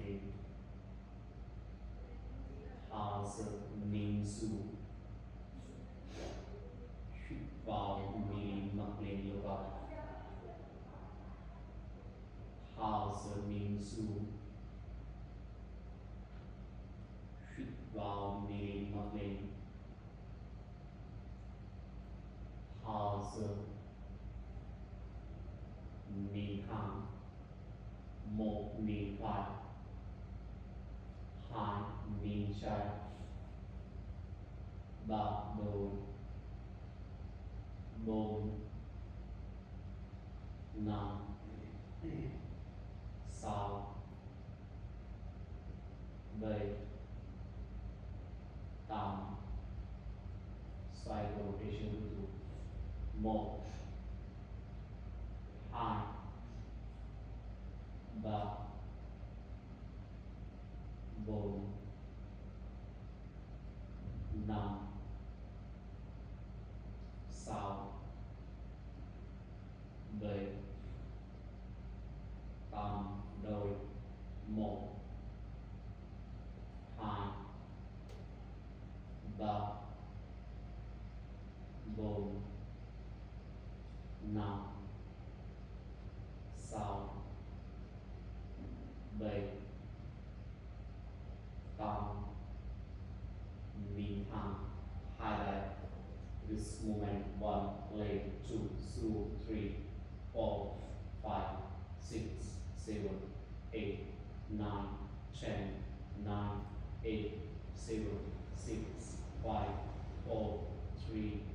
lên. Thở ra nín xuống. Hít vào nín mặc lên yêu cầu. Thở ra nín xuống. Hít vào nín mặc lên. Thở ra nín thẳng. Một nín phải. Hai nín trái. Ba đôi. Bốn. Năm. Sáu. Bảy. Tám. Xoay rotation của 1 2 3 4 5 6 7 8 đôi 1 2 3 4 5 6 7 8 nín thẳng. Highlight this movement 1 leg 2 3 4 5 6 7 8 9 10 9 8 7 6 5 4 3 2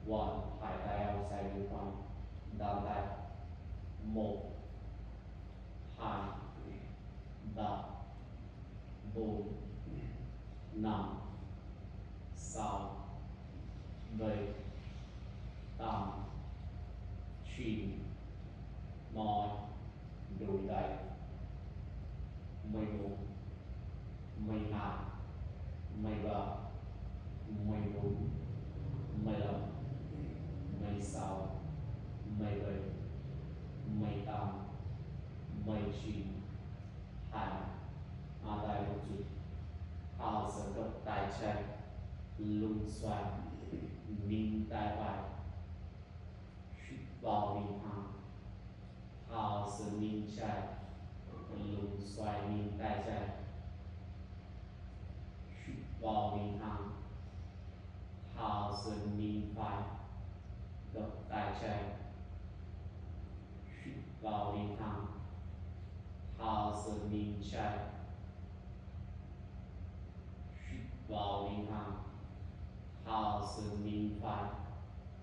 1. Hai tay áo dài in front. Đan tay 1 2 3 4 5 6 7 8 9 10 đùi tay 11 12 13 14 15 16 17 18 19 20. Tay một chút. Thở ra gập tay trái. Lưng xoay. Nín tay phải. Hít vào nín thẳng. Thở ra nín trái. Lưng xoay nín tay trái. Hít vào nín thẳng. Thở ra nín phải. Gập tay trái. Hít vào nín thẳng. Thở ra nín trái. Hít vào nín thẳng. Thở ra nín phải.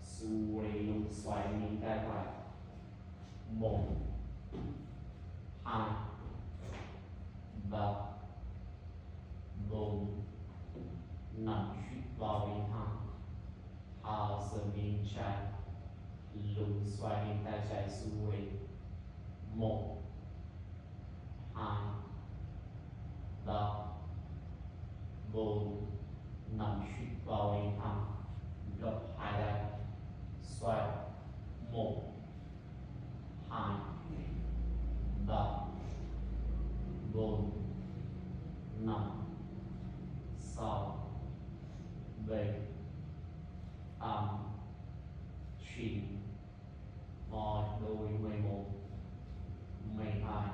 Xuôi lưng xoay nín tay phải. 1 2 3 4 5. Hít vào nín thẳng. Thở ra nín trái. Lưng xoay nín tay trái xuôi. 1 2 3 4 5. Hít vào nín thẳng. Gập hai tay. Xoay. 1 2 3 4 5 6 7 8 9 10 đôi 11 12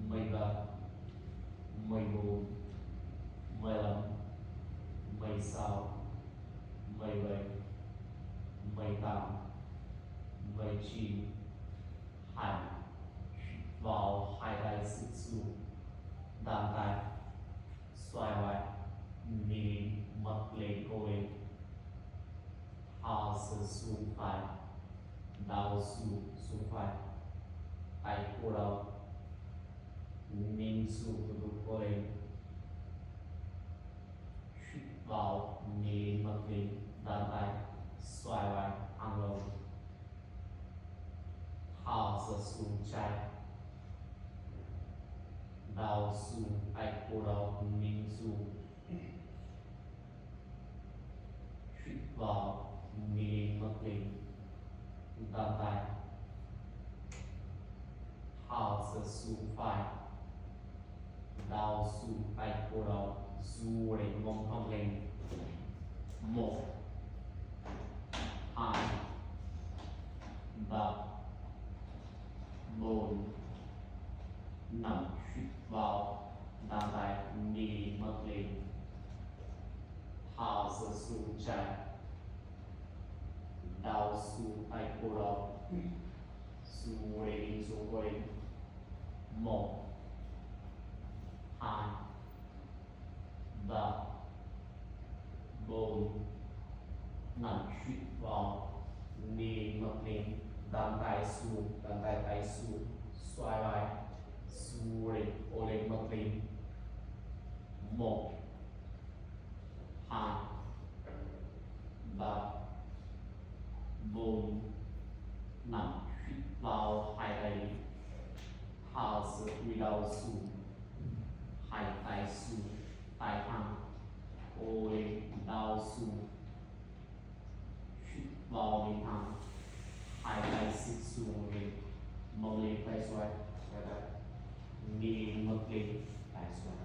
13 14 15 16 17 18 19 20. Vào hai tay sit xuống. Đan tay. Xoay vai. Nín mặc lên cổ lên. Thở ra xuống phải. Đầu xuống phải. Tay cổ đầu. Nín xuống từ bụng cổ lên. Hít vào nín mặc lên. Đan tay. Xoay vai. Hang lồng. Thở ra xuống trái. Đầu xuống. Tay cổ đầu. Nín xuống. Hít vào nín mặc lên. Đan tay. Thở ra xuống phải. đào su tay cô đầu su lên mông không lên một hai ba bốn năm hít vào đàn tay đi mất lên thả ra xuống trái đào su tay cô đầu su lên xuống lên một hai ba bốn năm hít vào đi mất lên đàn tay xuống xoay vai su lên ô lên mất lên một hai ba bốn năm hít vào hai tay thở ra quy đầu xuống hai tay xuống tay thẳng ô lên đầu xuống hít vào lên thẳng hai tay xích xuống lên mông lên tay xoay đi mất lên tay xoay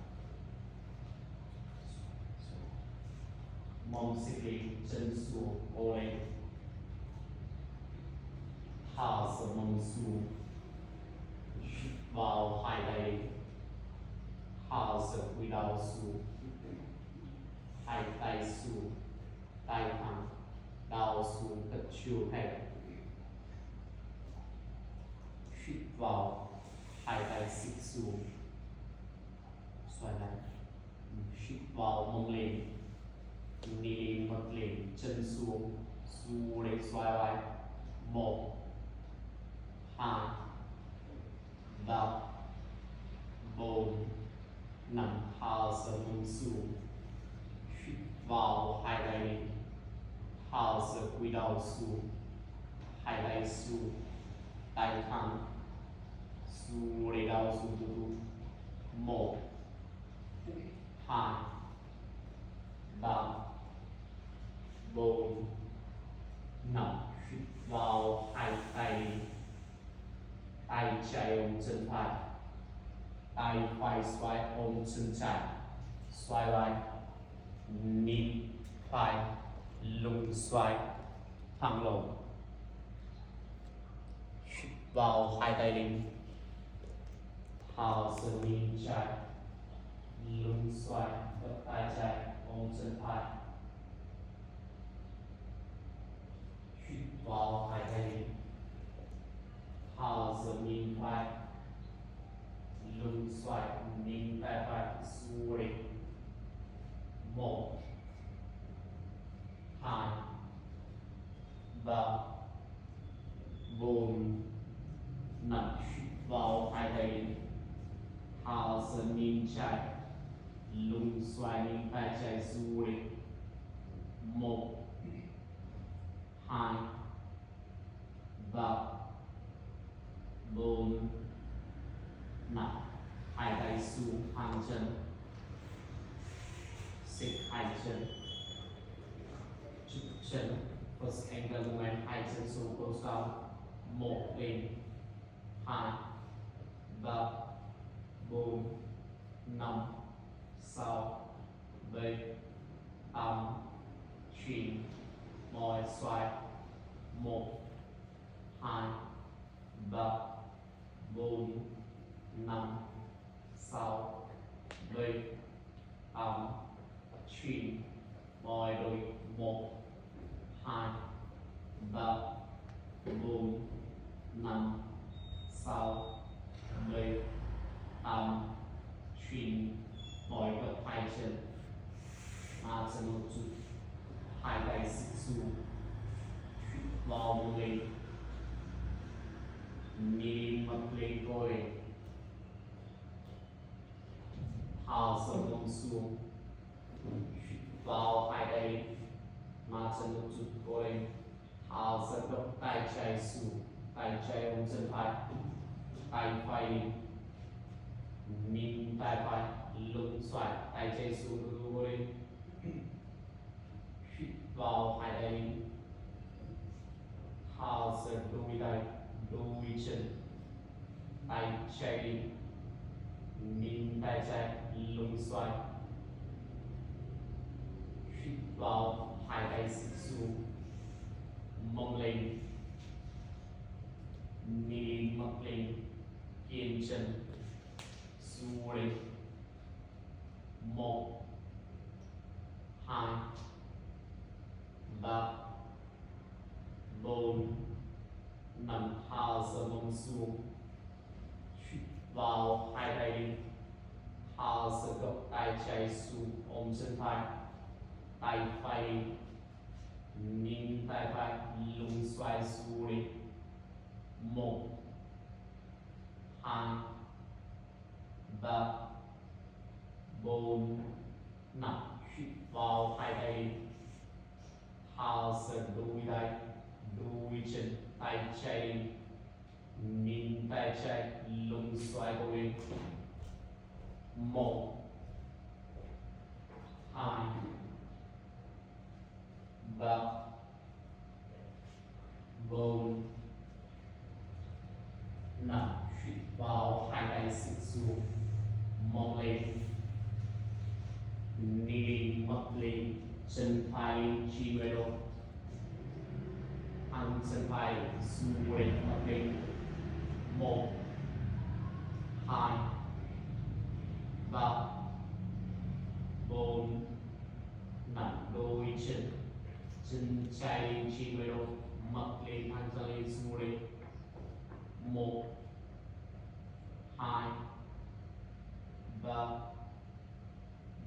mông xích lên chân xuống ô lên thở ra mông xuống hít vào hai tay thở ra quy đầu xuống hai tay xuống tay thẳng đầu xuống cất chiều hẹp hít vào hai tay xích xuống xoay lại hít vào mông lên đi lên mất lên chân xuống su lên xoay vai một hai ba bốn năm thở ra mông xuống hít vào hai tay thở ra quy đầu xuống hai tay xuống tay thẳng su lên đầu xuống từ từ một hai ba bốn năm hít vào hai tay tay trái ôm chân phải tay phải xoay ôm chân trái xoay vai nhịp phải lưng xoay thẳng lồng hít vào hai tay lên thở ra nhịp trái lưng xoay gập tay trái ôm chân phải hít vào hai tay lên thở ra nhịp phải lưng xoay nhịp tay phải su lên một hai ba bốn năm hít vào hai tay lên thở ra nhịp trái lưng xoay nhịp tay trái su lên một hai ba bốn năm hai tay xuống hàng chân xích hai chân chụp chân first angle movement hai chân xuống close down một lên hai ba bốn năm sáu bảy tám chín mỏi xoay một hai ba bốn năm sáu bảy tám chín mỏi đôi một hai ba bốn năm sáu bảy tám chín mỏi gập hai chân chân một chút hai tay xích xuống vào một lên nhìn mặt lên coi thở ra mông xuống vào hai tay chân một chút coi thở ra gập tay trái xuống tay trái ôm chân phải tay phải nhìn tay phải lưng xoay tay trái xuống từ từ lên hít vào hai tay thở ra đôi tay đôi chân tay trái nhìn tay trái lưng xoay, hít vào, hai tay xuống, mông lên, knee mắc lên, kiên chân, xuống lên, 1, 2, 3, 4, 5, thả sơ mông xuống, hít vào, hai tay đi, thả sơ gập tay trái xuống, ôm chân phải, tay phải đi, nhìn tay phải, lưng xoay xuống đi, 1, 2, 3, 4, 5, hít vào, hai tay đi, thả sơ đuôi chân, tay trái đi, nhìn tay trái, lưng xoay lên, 1, 2, 3, 4, 5, hít vào, hai tay xuống, mông lên, knee mắc lên, chân phải chìm về đâu, hàng chân phải xuống lên mắc lên, 1, 2, 3, 4, 5, đôi chân, chân trái chìm về đâu, mắc lên, hàng chân lên xuống lên, 1, 2, 3,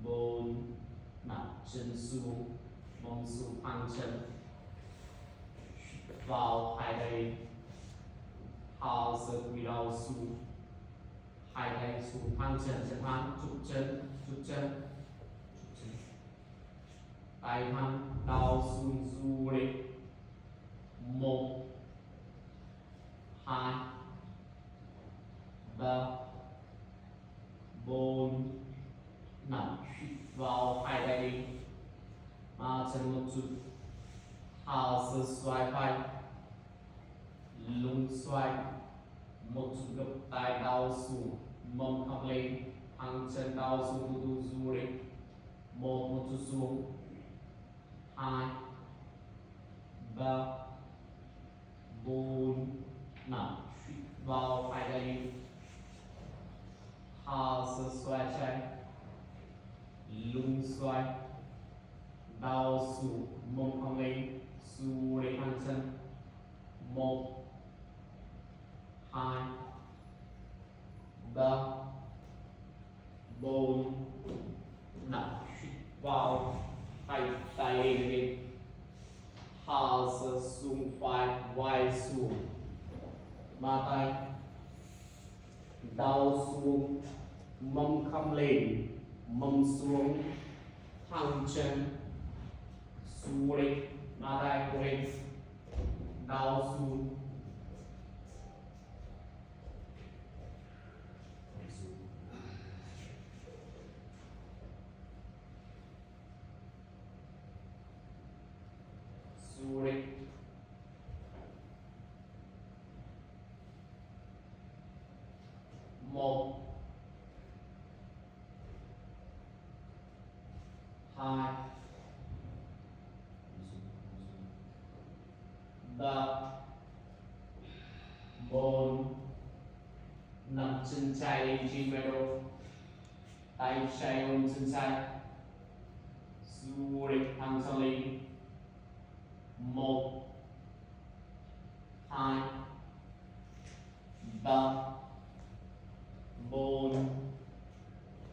4, 5, chân xuống, mông xuống, hàng chân vào, hai tay thả sơ quỳ đầu xuống, hai tay xuống, hàng chân, chân hàng, trục chân, tay hàng, đầu xuống, du lên, 1, 2, 3, 4, 5, hít vào, hai tay đi, chân một chút, thả sơ xoay vai, lưng xoay, một chút gập tay đau xuống, mông thẳng lên, hàng chân đau xuống, từ từ du lên, 1 chút xuống, 2, 3, 4, 5, hít vào, hai tay đi, thả sơ xoay trái, lưng xoay, đau xuống, mông thẳng lên, du lên, hàng chân, 1, 2, 3, 4, 5, hít vào, hai tay lên, thả sơ xuống vai xuống, ba tay, đau xuống, mông khom lên, mông xuống, hàng chân, xuống lên, ba tay lên, đau xuống, lên, 1, 2, 3, 4, 5, chân trái lên chìm về đâu, tay trái ôm chân trái, du lên, hàng chân lên, 1, 2, 3, 4,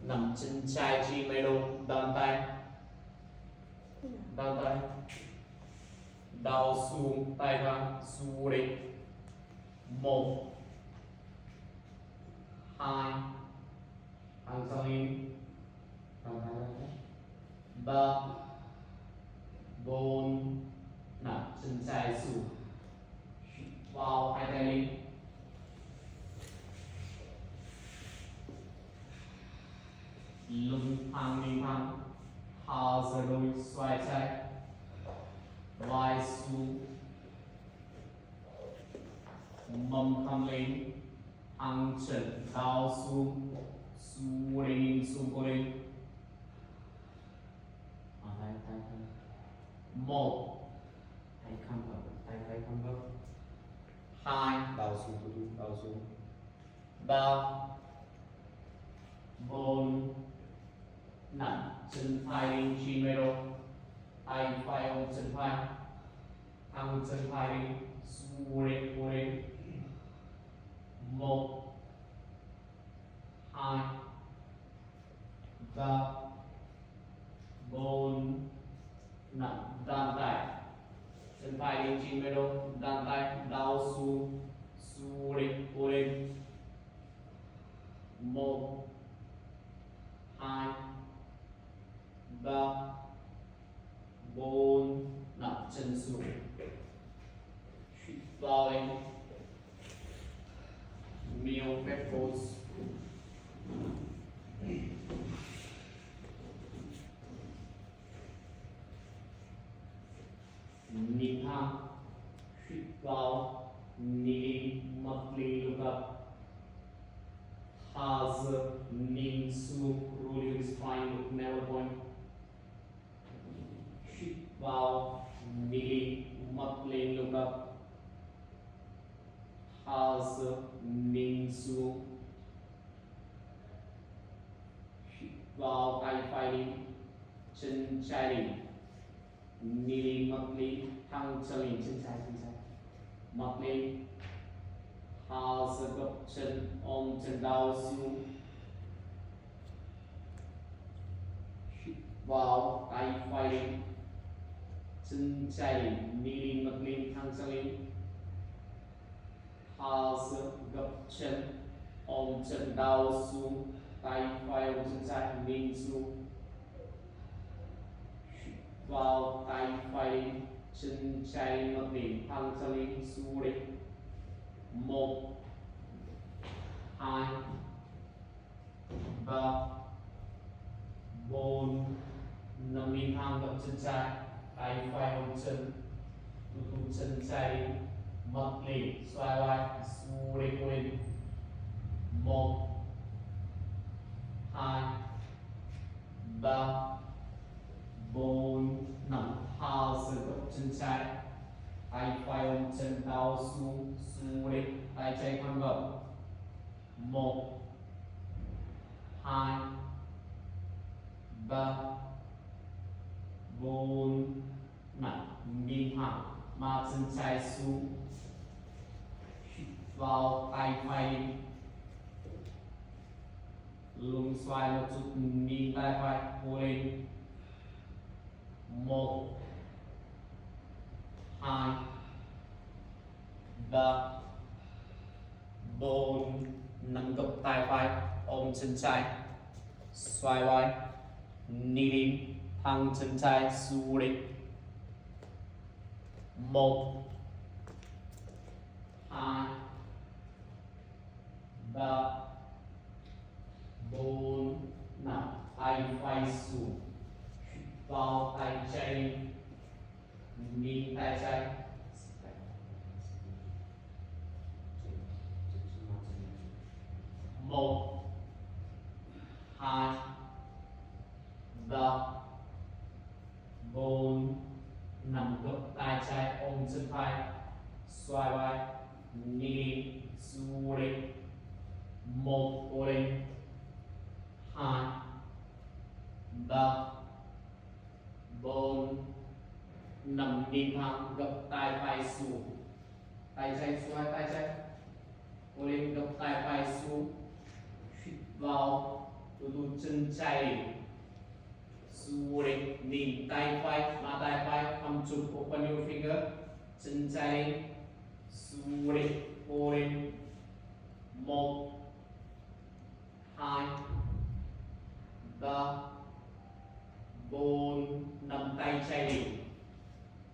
5, chân trái chìm về đâu, đòn tay, đau xuống, tay ra, du lên, 1, 2, hàng chân lên, 3, 4, 5, chân trái xuống, vào, hai tay lên, lưng thẳng đi thẳng, thả sơ đuôi xoay trái, vai xuống, mông thẳng lên, hàng chân đau xuống, xuống lên xuống cố lên. Tay tay tay. 1 tay khăm gấp, tay tay khăm gấp. 2 đầu xuống 3 4 5 chân phải lên trên middle, tay phải ôm chân phải, thẳng chân phải lên xuống lên cố lên. 1 2 3 4 5 đan tay chân phải lên trên middle, đan tay đau xuống xuống lên cố lên. 1 2 3 4 5 chân xuống vào lên middle back pose. Nhìn thẳng, hít vào, nhìn mắt lên look up. Thở ra, nhìn xuống, roll your spine with navel point. Hít vào, nhìn mắt lên look up. Thở ra, nhìn xuống. Hít vào, tay phải lên, chân trái lên. Nhìn mắt lên, thẳng chân lên, chân trái. Mắt lên, thở ra gập chân, ôm chân đau xuống. Hít vào, tay phải lên, chân trái lên, nhìn mắt lên, thẳng chân lên. Thở ra gập chân, ôm chân đau xuống, tay phải ôm chân trái, nhìn xuống. Vào tay phải chân trái mắt lên thẳng chân lên xuống lên. 1 2 3 4 5 lên thẳng gập chân trái, tay phải ôm chân, tụt chân trái lên, mắt lên xoay vai xuống lên cố lên. 1 2 3 4 5 thở ra gập chân trái, tay phải ôm chân đau xuống xuống lên, tay trái khăm gập. 1 2 3 4 5 nhìn thẳng, má chân trái xuống. Hít vào, tay phải lên, lưng xoay một chút, nhìn tay phải cố lên. 1 2 3 4 5 gập tay phải, ôm chân trái, xoay vai, đi lên, thẳng chân trái xuống lên. 1 2 3 4 5 tay phải xuống. Vào tay trái, nhìn tay trái. 1 2 3 4 5 gập tay trái, ôm chân phải, xoay vai, nhìn xuống lên. 1 cố lên. 2 3 4 5 nhìn thẳng, gập tay phải xuống, tay trái xoay tay trái, cố lên gập tay phải xuống. Hít vào, tụt chân trái xuống lên, nhìn tay phải, má tay phải, thumb chụp, open your finger, chân trái xuống lên, cố lên. 1 2 3 4 5 tay trái lên,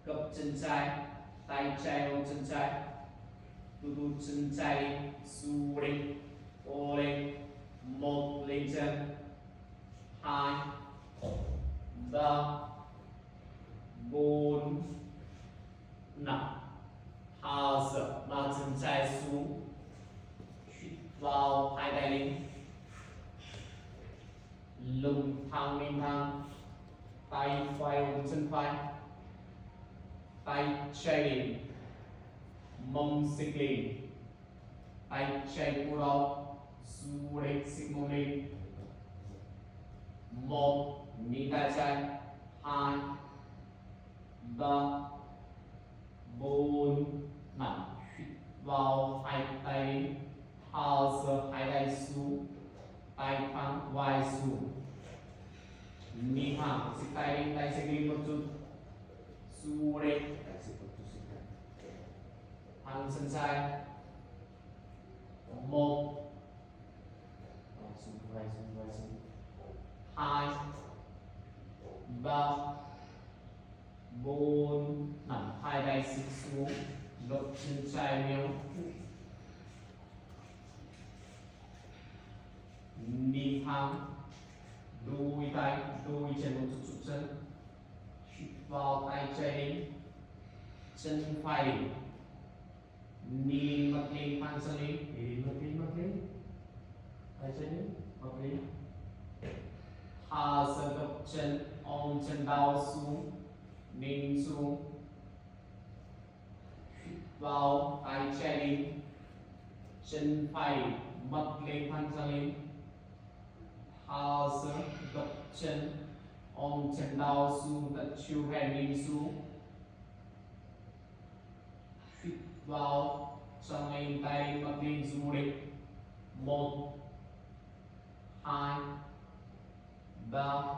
gập chân trái, tay trái ôm chân trái, tụt chân trái xuống lên, cố lên. 1 lên chân. 2 3 4 5 thở ra, má chân trái xuống. Hít vào, hai tay lên, thẳng lên thẳng, tay phải ôm chân phải, tay chạy lên, mông xích lên, tay chạy cổ đầu, su lên xích mông lên. 1 ní tay trái, 2 3 4 5 vào hai tay lên, tháo giữa hai tay xuống, tay thẳng vai xuống, ní thẳng xích tay lên, tay xích lên một chút, su lên, thẳng chân trái, 1 xuống vai xuống, 2 3 4 5 hai tay xích xuống, gập chân trái miếng, đi thẳng, đôi tay đôi chân một chút chân, vào tay trái lên, chân phải lên, đi mặt lên thẳng chân lên, mặt lên, tay trái lên, mặt lên, thả sơ gập chân, ôm chân đau xuống, ninh xuống, vào tay trái lên, chân phải mặt lên thẳng chân lên, thả sơ gập chân, ôm chân đau xuống, đặt chiều hẹn ninh xuống, vào chân lên tay lên mặt lên du lịch, 1 2 3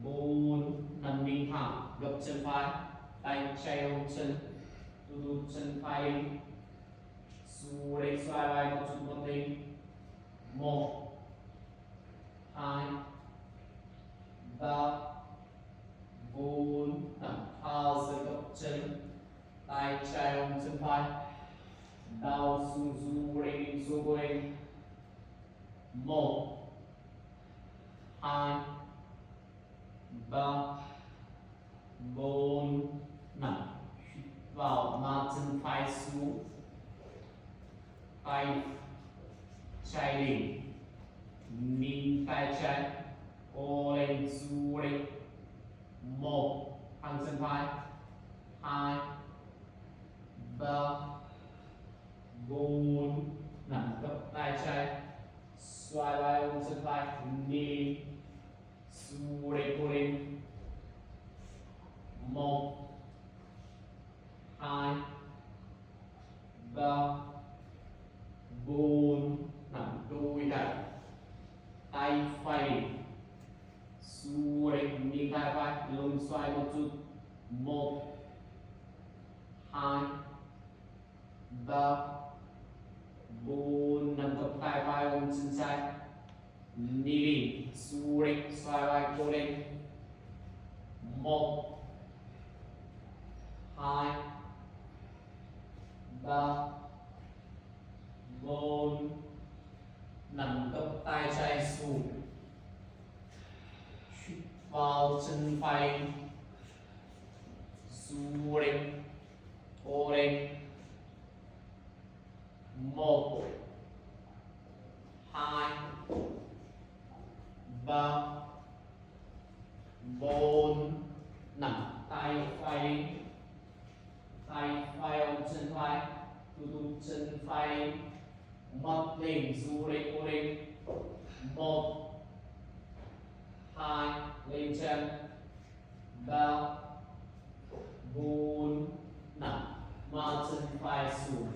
4 5 ninh thẳng, gập chân phải, tay chạy ôm chân, tụt chân phải lên, su lên xoay vai một chút một lên, 1 2 3 4 5 tháo giữa gập chân, tay chạy ôm chân phải, đau xuống du lên su lên, 1 2 3 4 5 vào mặt chân phải xuống, tay trái lên, nhìn tay trái, ô lên su lên, 1 thẳng chân phải, 2 3 4 5 gập tay trái, xoay vai ôm chân phải, nhìn su lên cô lên, 1 2 3 4 5 đôi tay, tay phải su lên, nhìn tay phải, lưng xoay một chút, 1 2 3 4 5 gập tay phải ôm chân trái, đi su lên, xoay vai cô lên, 1 2 3 4 5 gập tay trái xuống, vào chân phải, su lên, cô lên, 1 2 3 4 5 tay phải, tay phải ôm chân phải, tụt chân phải, mặt lên du lên cô lên, 1 2 lên chân, 3 4 5 mặt chân phải xuống,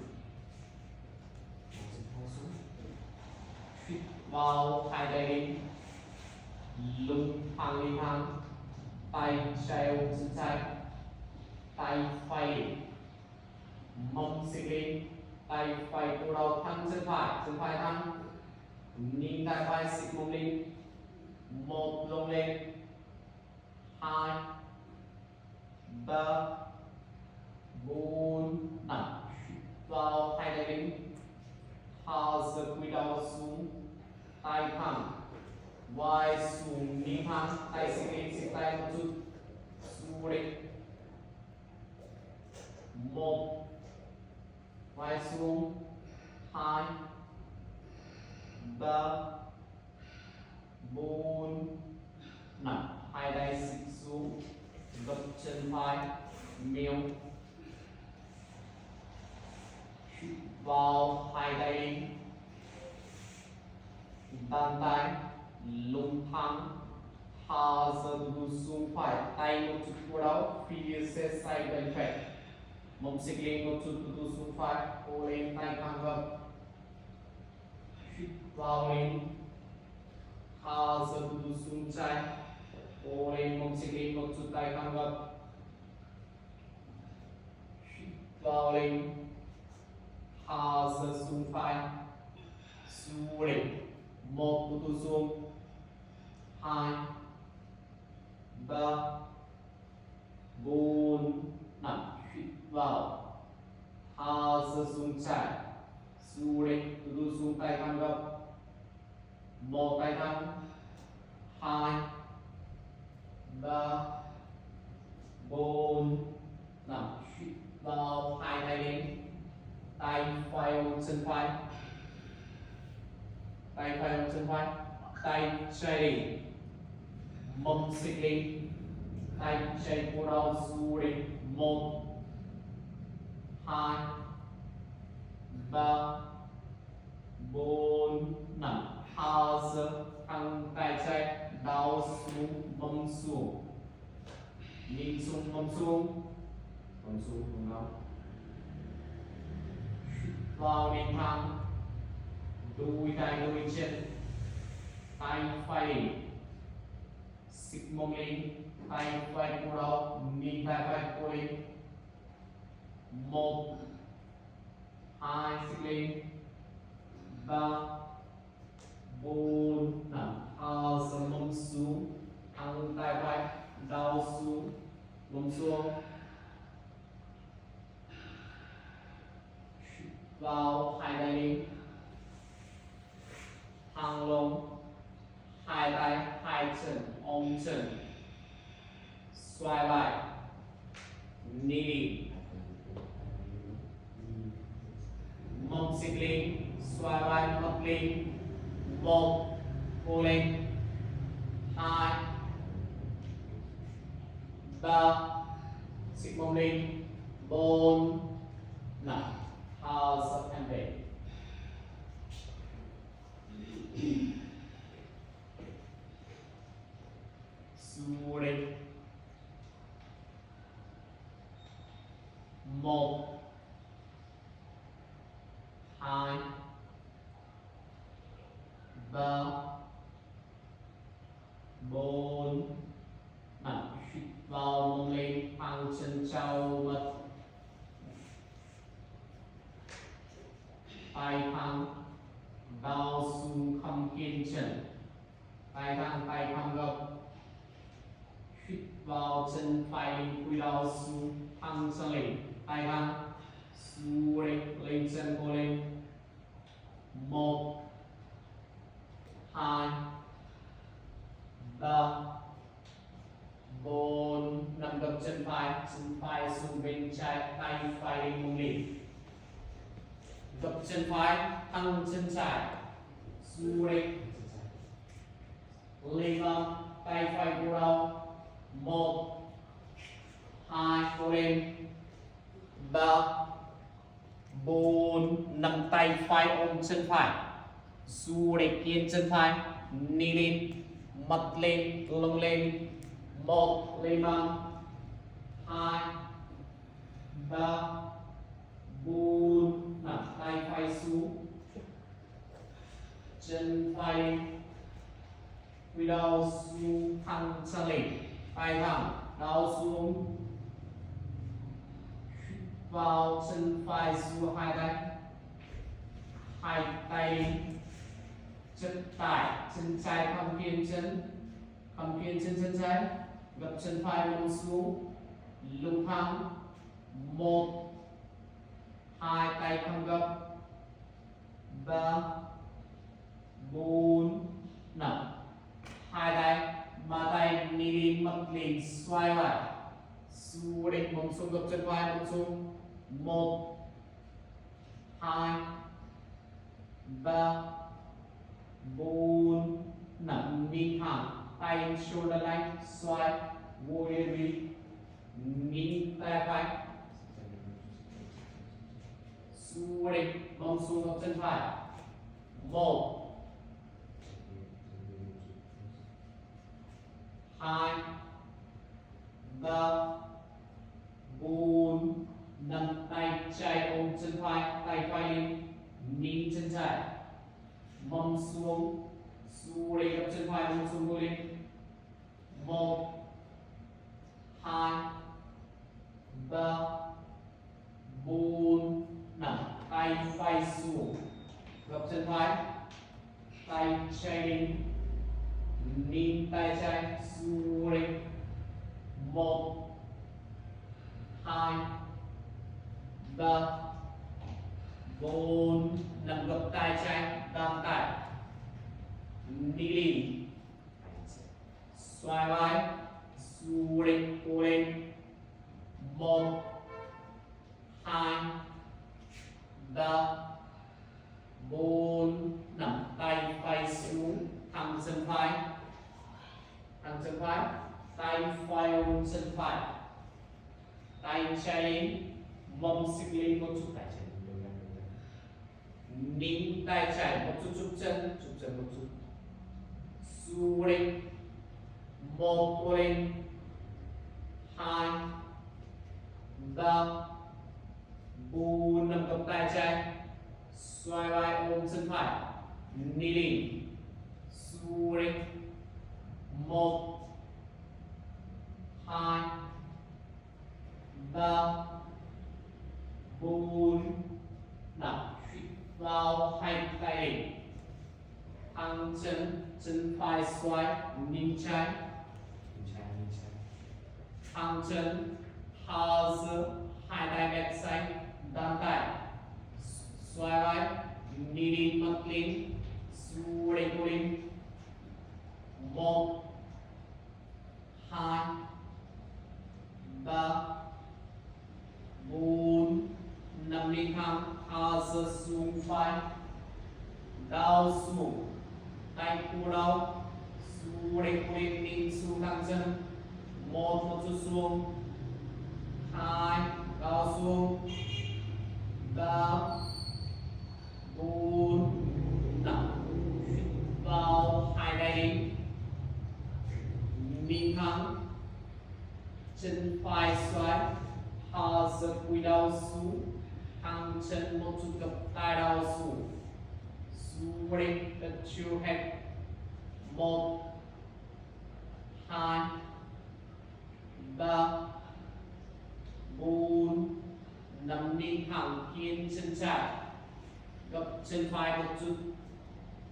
vào hai tay lên, lưng thẳng lên thẳng, tay trái ôm chân trái, tay phải mông xích lên, tay phải cổ đầu thẳng chân phải thẳng, nhìn tay phải xích mông lên, 1 lông lên, 2 3 4 5 vào hai tay lên, thả giữa cúi đầu xuống, tay thẳng, vai xuống, nhìn thẳng, tay xích tay một chút, su lên, 1 vai xuống, 2 3 4 5 hai tay xích xuống gập chân phải nêu vào hai tay bàn tay lưng thẳng thả dần xuống phải tay một chút cổ đầu phía sai bên phải mông xích lên một chút xuống phải cổ lên tay thẳng gập vào lên thả dần xuống trái cổ lên mông xích lên một chút tay thẳng gập vào lên thả dần xuống phải xuống lên một xuống 2 3 4 5 hít vào thả ra xuống trái xuống lên từ xuống tay thẳng gập một tay thẳng 2 3 4 5 hít vào hai tay lên tay phải ôm chân phải tay phải ôm chân phải tay trái đi mông xích lên tay trái cổ đầu xuống lên 1 2 3 4 5 thả ra thẳng tay trái đầu xuống mông xuống nhìn xuống mông xuống đúng không vào lên thẳng đuôi tay đuôi chân tay phải xích mông lên tay phải cổ đầu nhìn tay phải cổ lên 1 2 xích lên 3 4 5 thả ra mông xuống thẳng tay phải đầu xuống mông xuống vào hai tay lên thẳng lông hai tay hai chân ôm chân xoay lại knee mông xích lên xoay vai bật lên 1 cô lên 2 3 xích mông lên 4 5 thả ra em về xuống lên 1 2 3 4 5 hít vào mông lên thẳng chân trao bật tay thẳng vào xuống khom kiên chân tay thẳng gập hít vào chân phải lên cúi đầu xuống thẳng chân lên tay thẳng xuống lên chân cô lên 1 2 3 4 5 gập chân phải xuống bên trái tay phải lên mông lên gập chân phải thẳng chân trái xuống lên vào tay phải cổ đầu 1 2 cô lên 3 4 5 tay phải ôm chân phải xuống kiên chân phải nỉ lên mặt lên lưng lên 1 lên bằng 2 3 4 5 tay phải xuống chân phải cúi đầu xuống thẳng chân lên tay thẳng đầu xuống vào chân phải xuống hai tay chân phải chân trái khom kiên chân chân trái gập chân phải lưng xuống lưng thẳng 1 2 tay khom gập 3 4 5 hai tay mà tay nỉ mặt lên xoay lại xuống đến mông xuống gập chân vai mông xuống 1 2 3 4 nằm nín thẳng, tay shoulder line xoay warrior three, nín tay phải xuống đi, mông xuống gập chân phải. 1 2 3 4 5 tay trái ôm chân phải, tay phải lên, nín chân trái, mông xuống, xuống lên gập chân phải, mông xuống ngồi lên. 1 2 3 4 5 tay phải xuống, gập chân phải, tay trái lên, nín tay trái xuống lên. 1 2 3 4 5 gập tay trái, đan tay, đi lên, xoay vai, xuống lên, cố lên. 1 2 3 4 5 tay phải xuống, thẳng chân phải, tay phải ôm chân phải, tay trái lên, mông xích lên một chút, tay trái nín tay trái một chút, chụp chân một chút, xuống lên. 1 cố lên. 2 3 4 5 gập tay trái, xoay vai ôm chân phải, đi lên, xuống lên. 1 2 3 4 5 vào hai tay lên, thẳng chân phải xoay, nín trái, thẳng chân, hạ giơ, hai tay backside, đan tay, xoay vai, đi lên mặt lên, xuống lên cố lên. 1 2 3 4 5 lên thẳng, hạ giơ xuống vai, đau xuống, tay cua đau, xuống lên cố lên, nín xuống thẳng chân. 1 chút xuống. 2 đau xuống. 3 4 5 vào hai tay lên, nín thẳng, chân phải xoay, hạ giơ cúi đầu xuống, thẳng chân một chút, gập tay đầu xuống, xuống lên, touch your head. 1 2 3 4 5 nín thẳng, kiên chân trái, gập chân phải một chút,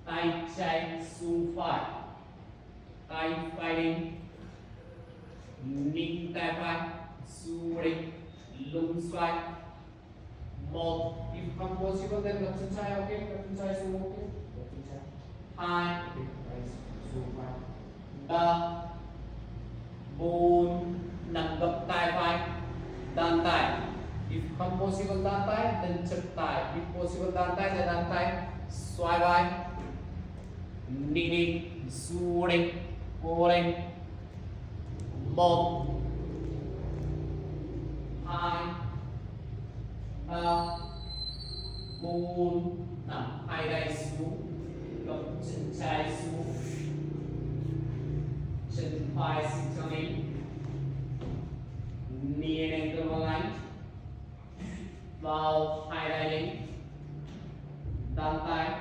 tay trái xuống phải, tay phải lên, nín tay phải, xuống lên, lưng xoay. 1 if không possible then gập chân trái, ok, gập chân trái xuống, ok, gập chân trái. 2 xuống phải. 3 4 5 gập tay phải, đan tay. If không possible đan tay, then chập tay. If possible đan tay, then đan tay. Xoay vai, đi đi, xuống lên, cố lên. 1 2 3 4 5 hai tay xuống, gập chân trái xuống, chân phải xích cho lên, knee and ankle align, vào hai tay lên, đan tay,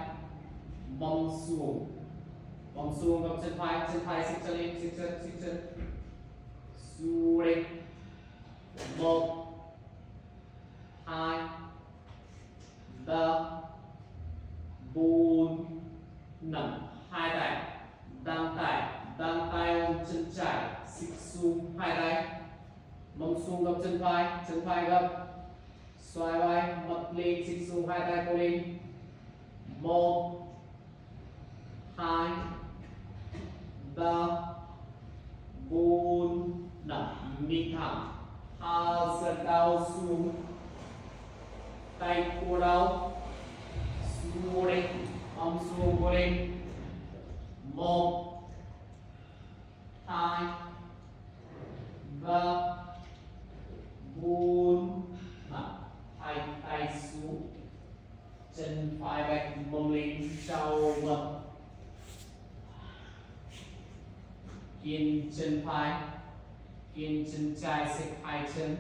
mông xuống, gập chân phải xích cho lên, xích chân, xuống lên. 1 2 3 4 5 hai tay, đan tay ôm chân trái, xích xuống hai tay, mông xuống, gập chân phải gập, xoay vai, mặt lên, xích xuống hai tay, cố lên. 1 2 3 4 5 nín thẳng, hạ giơ đầu xuống, tay cua đầu, xuống lên, ôm xuống, cố lên. 1 2 3 4 5 hai tay xuống, chân phải bạch mông lên trao ngực, kiên chân phải, kiên chân trái xếp hai chân,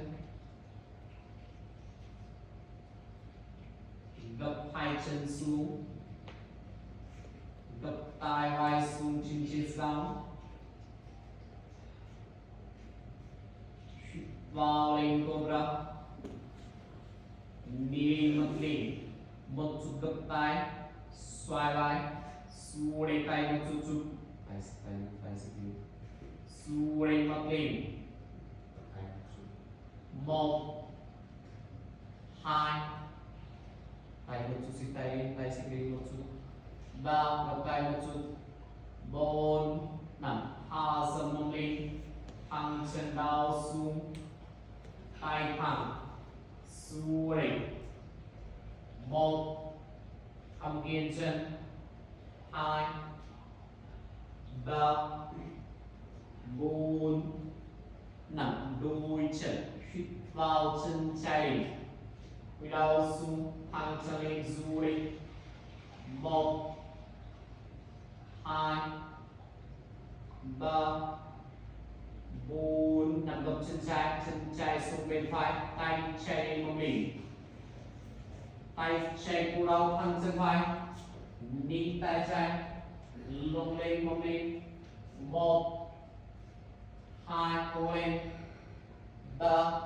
gập hai chân xuống, gập tai vai xuống trên chiếc răng, vào lên cobra, đi mất đi, một chút gập tai, xoay vai, xuống lên tay một chút, tay xuống lên mất đi, 1 2 tay một chút xích tay xích lên một chút, 3 gập tay một chút, 4 5 hạ dần mông lên, thẳng chân đau xuống, tay thẳng xuống lên, 1 thẳng kiên chân, 2 3 4 5 đôi chân hít vào chân chạy, quay đầu xuống thẳng chân lên du lên, 1 2 3 4 5 gập chân trái xuống bên phải, tay chạy lên mông đỉnh, tay chạy cổ đầu thẳng chân phải, ní tay trái lông lên mông lên, 1 2 cố lên, 3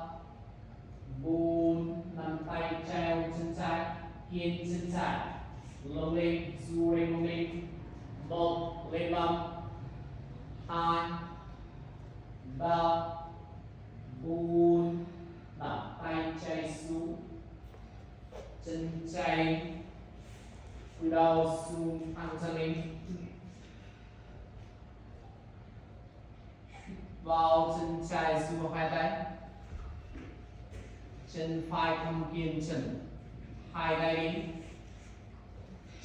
4 5 tay treo chân trái, kiên chân trái, lông lên du lên mông lên, 1 lên bấm, 2 3 4 5 tay chạy xuống, chân chạy, cúi đầu xuống thẳng chân lên, vào chân trái xuống hai tay, chân phải thẳng kiên chân, hai tay đi,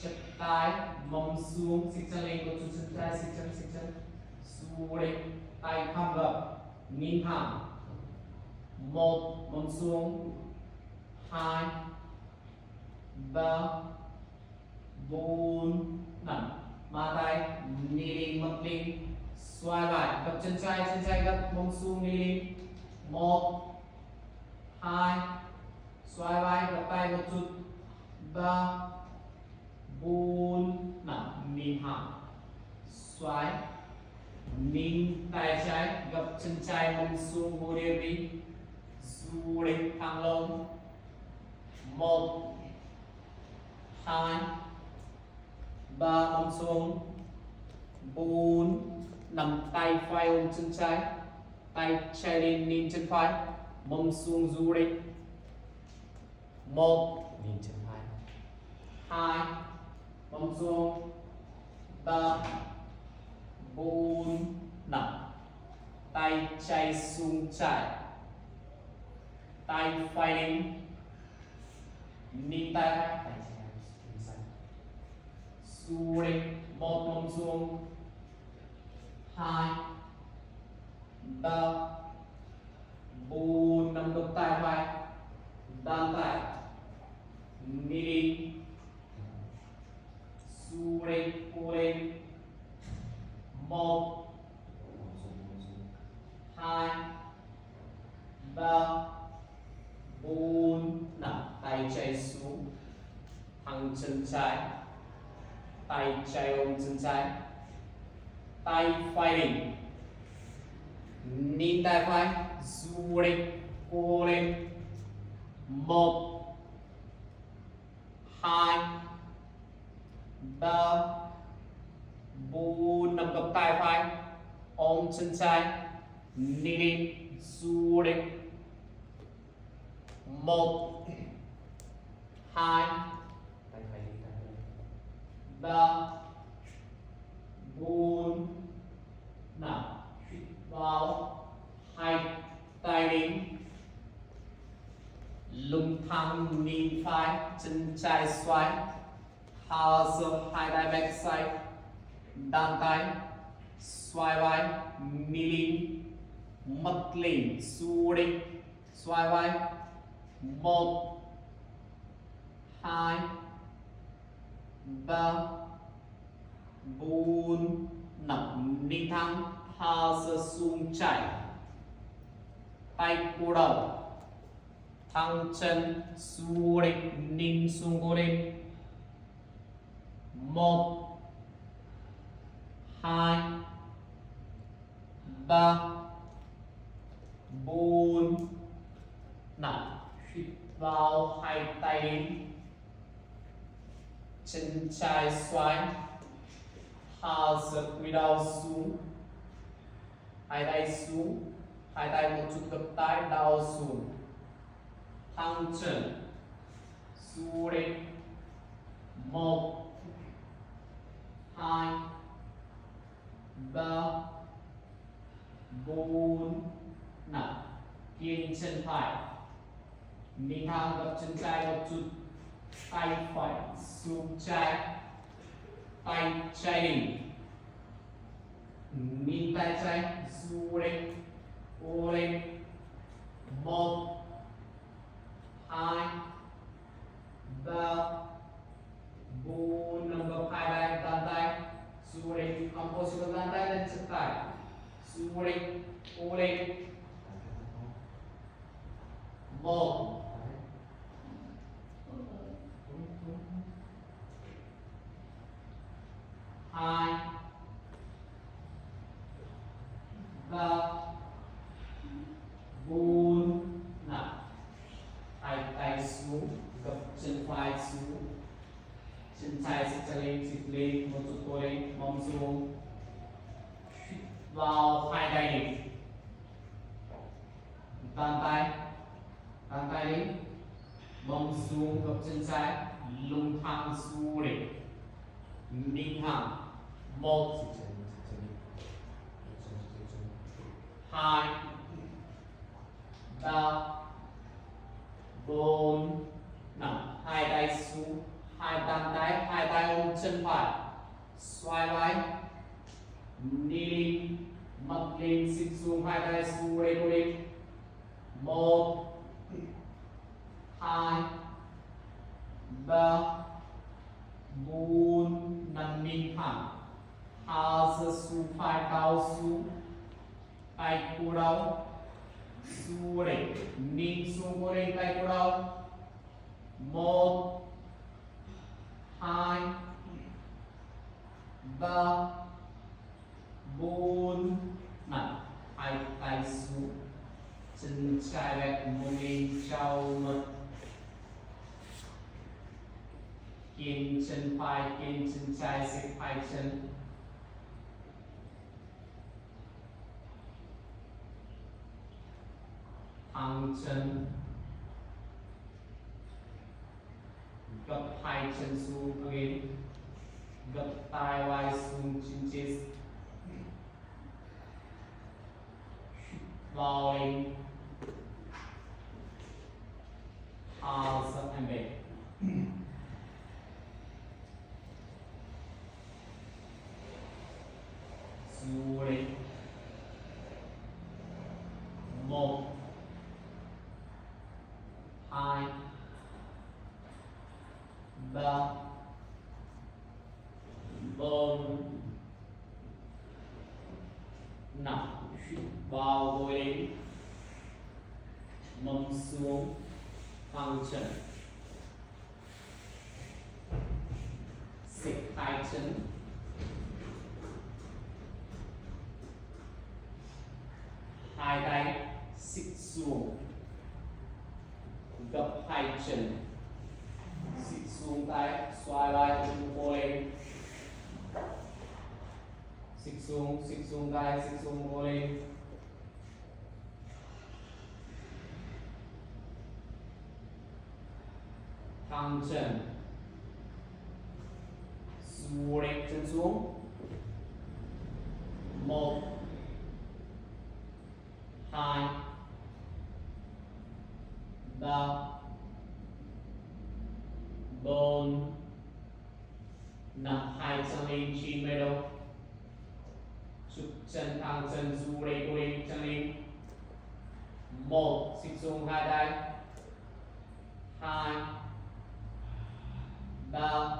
chập tay mông xuống, xích chân lên, một chút chân trái xích chân xuống lên, tay thẳng gập, nhìn thẳng, 1 mông xuống, 2 3 4 5 má tay đi lên mập lên, xoay lại gập chân trái gập mông xuống đi lên, 1 2 xoay vai gập tay một chút, 3 4 5 nhìn thẳng, xoay nhìn tay trái gập chân trái mông xuống vô điểm đi, du lên thẳng lông, 1 2 3 mông xuống, 4 5 tay phải ôm chân trái, tay chạy lên nhìn chân phải, mông xuống du lên, 1 nhìn chân phải, 2 mông xuống, 3 4 5 tay chạy xuống trái, tay phải lên nhìn tay phải du lên, 1 mông xuống, 2 3 4 5 gập tay phải, đan tay đi, du lên cố lên, 1 2 3 4 5 tay chạy xuống, thẳng chân trái, tay chạy ôm chân trái, tay phải đỉnh, nhìn tay phải, du lên cố lên, 1 2 3 4 5 gập tay phải, ôm chân trái, đi lên, du lên, 1 2 3 4 5 hít vào, hai tay đến, lưng thẳng nhìn phải, chân trái xoay, thả dốc hai tay back side, đan tay xoay vai nilin mất lên su đi xoay vai 1 2 3 4 5 ninh thăng ha sơ sung chạy tay cô đầu thăng chân su đi ninh sung cô đi 1 2 3 4 5 hít vào hai tay lên chân trái xoay hạ giật quỳ đầu xuống hai tay xuống hai tay một chút gập tay đau xuống thăng chân xuống lên 1 2 3 4 5 kiên chân phải ninh thăng gập chân trái một chút tay phải xuống trái tay trái đi ninh tay trái du lên ô lên 1 2 3 4 năm gập hai tay đan tay du lên composite đan tay lên chân phải du lên ô lên 1 2 3 4 5 hai tay xuống gập chân phải xuống chân trái sẽ lên một chút thôi lên mông xuống vào hai tay đi bàn tay lên mông xuống gập chân trái lưng thẳng xuống lên ninh thẳng 1 2 3 4 5 hai tay xuống hai bàn tay hai tay ôm chân phải xoay vai đi mặt lên xích xuống hai tay xuống lên 1 2 3 4 5 ninh thẳng hạ giơ xuống phải cao xuống tay cô đầu xuống lên ninh xuống cô lên tay cô đầu 1 2 3 4 5 hai tay xuống chân trái bẹt mông lên trao ngực kiên chân phải kiên chân trái xích hai chân thẳng chân gập hai chân xuống lên gập tay vai xuống chân chết vào lên hạ giật em về xuống lên 1 2 3 4 5 vào gối lên mông xuống thẳng chân xích hai chân hai tay xích xuống gập hai chân xích xuống tay xoay vai chân cô lên xích xuống tay xích xuống cô lên thẳng chân xuống lên chân xuống 1 2 3 4 5 hai chân lên 90 độ chụp chân thẳng chân du lên đuôi chân lên. Một, xích xuống hai tay. Hai, ba,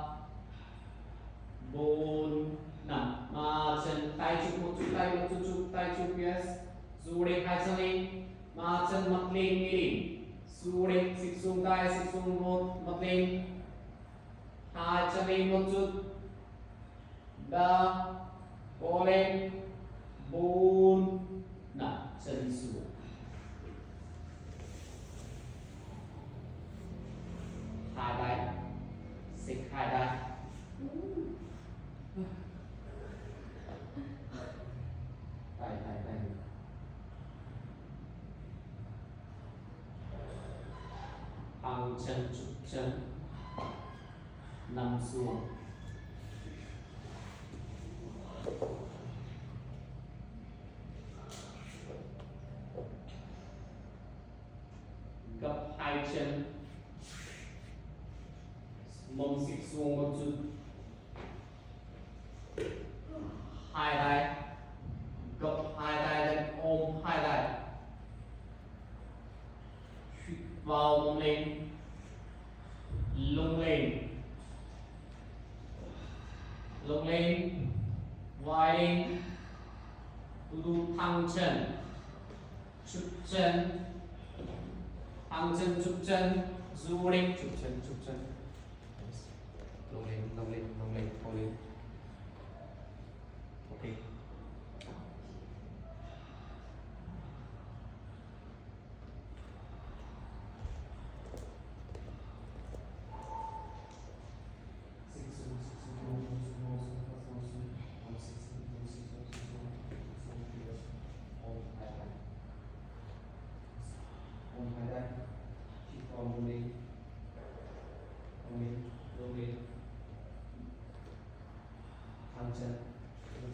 bốn, năm. Mà chân tay chụp một chút tay một chút tay chụp yes. Du lên hai chân lên. Mà chân mặt lên như đỉnh. Du lên xích xuống tay xích xuống một mặt lên. Hai chân lên một chút. Ba, cố lên. Bốn, năm, chân xuống. Hai tay, xích hai tay. Tay. Thẳng chân chụp chân. Nằm xuống. Gập hai chân. Mông xích xuống một chút. Hai tay. Gập hai tay lên ôm hai tay. Hít vào mông lên. Lưng lên. Lưng lên. Vai lên. Tu thẳng chân. Chụp chân. Thẳng chân chụp chân. Du lên chụp chân. Lông lên, cố lên. Ok.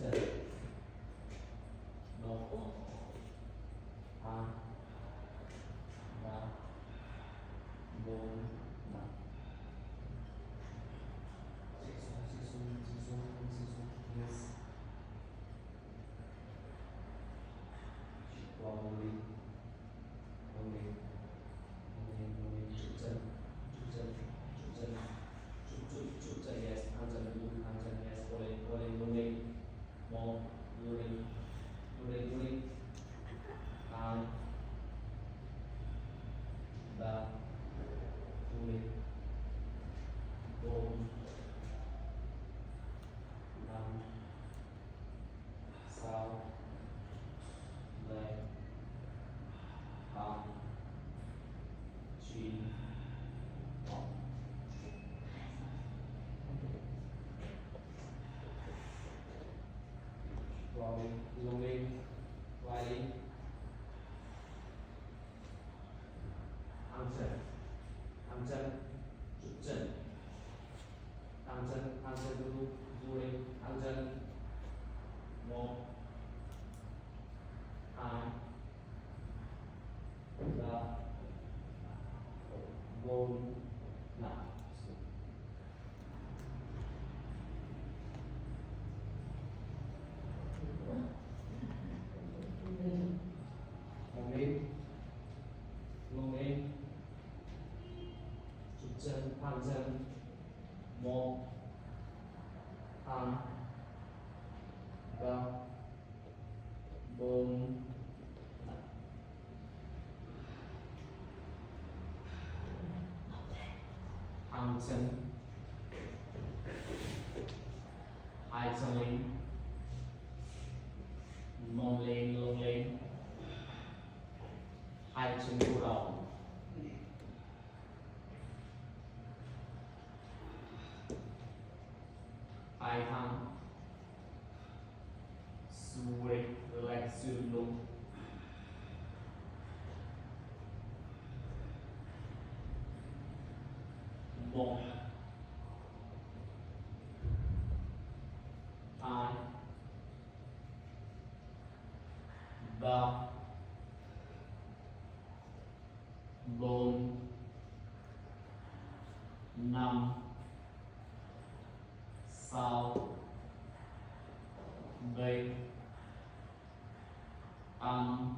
Chân. Một, hai, ba, bốn, năm. Xích xuống. Yes. Vào mông lên. Chụp chân. Yes. Thẳng chân yes. Cố lên. Một, du lên. Hai, ba, du lên. Bốn, năm, sáu, bảy, tám, chín, vào lên, lưng lên, vai lên. Thẳng chân, chụp chân. Thẳng chân du lên, thẳng chân. Một, hai, ba, bốn, năm. Mông lên, lưng lên. Chụp chân, thẳng chân. Một, hai, ba, bốn, năm. Thẳng chân. Hai chân lên. Mông lên, lưng lên. Hai chân cổ đầu. Hai thẳng. Xuôi, relax xương lưng. Một, hai, ba, bốn, năm, sáu, bảy, Âm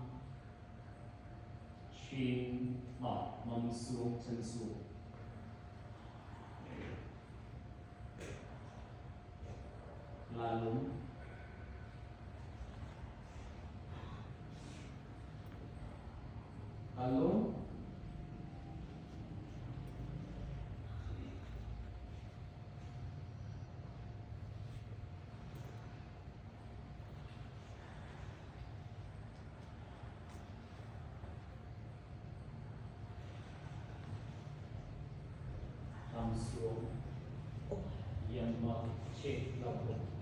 chuyên một mông xuống chân xuống lalu lalu langsung yang mau cek lalu